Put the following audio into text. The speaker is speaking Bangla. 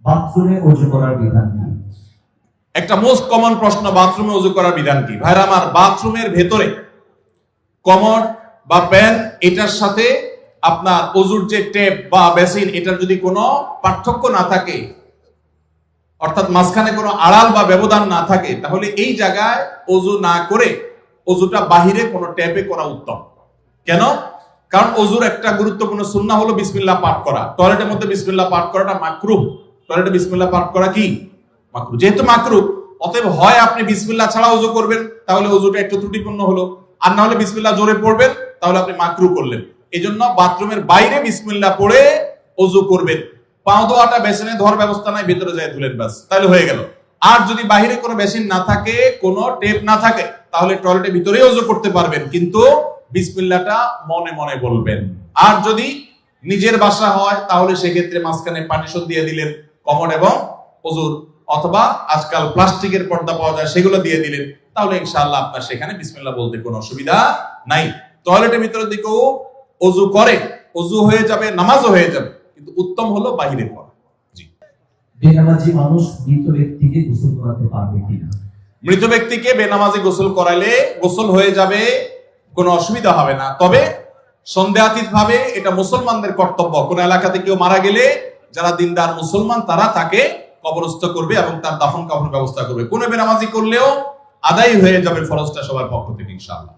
বাথরুমে ওযু করার বিধান কি? একটা মোস্ট কমন প্রশ্ন, বাথরুমে ওযু করার বিধান কি? ভাইরা আমার, বাথরুমের ভেতরে কমোড বা প্যান, এটার সাথে আপনার ওযুর যে টেপ বা বেসিন, এটার যদি কোনো পার্থক্য না থাকে, অর্থাৎ মাঝখানে কোনো আড়াল বা ব্যবধান না থাকে, তাহলে এই জায়গায় ওযু না করে ওযুটা বাহিরে কোনো ট্যাপে করা উত্তম। কেন? কারণ ওযুর একটা গুরুত্বপূর্ণ সুন্নাহ হলো বিসমিল্লাহ পাঠ করা। টয়লেটের মধ্যে বিসমিল্লাহ পাঠ করাটা মাকরুহ। টয়লেটে বিসমিল্লাহ পাঠ করা কি মাকরুহ? যেহেতু মাকরুহ, অতএব হয় আপনি বিসমিল্লাহ ছাড়া ওযু করবেন, তাহলে ওযুটা একটু ত্রুটিপূর্ণ হলো, আর না হলে বিসমিল্লাহ জোরে পড়বেন, তাহলে আপনি মাকরুহ করলেন। এজন্য বাথরুমের বাইরে বিসমিল্লাহ পড়ে ওযু করবেন। পাও ধোয়াটা বেসিনে ধোয়ার ব্যবস্থা নাই, ভেতরে যায় ধুলেন, বাস, তাহলে হয়ে গেল। আর যদি বাহিরে কোনো বেসিন না থাকে, কোনো টেপ না থাকে, তাহলে টয়লেটের ভিতরেই ওযু করতে পারবেন, কিন্তু বিসমিল্লাহটা মনে মনে বলবেন। আর যদি নিজের বাসা হয়, তাহলে সেক্ষেত্রে মাঝখানে পার্টিশন দিয়ে দিলেন কমোড এবং ওযুর, অথবা আজকাল প্লাস্টিকের পর্দা পাওয়া যায়, সেগুলো দিয়ে দিলেন, তাহলে ইনশাআল্লাহ আপনার সেখানে বিসমিল্লাহ বলতে কোনো অসুবিধা নাই। টয়লেটের ভিতরে দিকেও ওযু করে, ওযু হয়ে যাবে, নামাজও হয়ে যাবে, কিন্তু উত্তম হলো বাহিরে পড়া। জি। বেনামাজি মানুষ মৃত ব্যক্তিকে গোসল করাতে পারবে কিনা? মৃত ব্যক্তিকে বেনামাজি গোসল করাইলে গোসল হয়ে যাবে, কোনো অসুবিধা হবে না। তবে সন্দেহাতীত ভাবে এটা মুসলমানদের কর্তব্য। কোন এলাকাতে কেউ মারা গেলে যারা দিনদার মুসলমান, তারা তাকে কবরস্থ করবে এবং তার দাফন কাফনের ব্যবস্থা করবে। কোন বেনামাজি করলেও আদায় হয়ে যাবে ফরজটা সবার পক্ষ থেকে ইনশাআল্লাহ।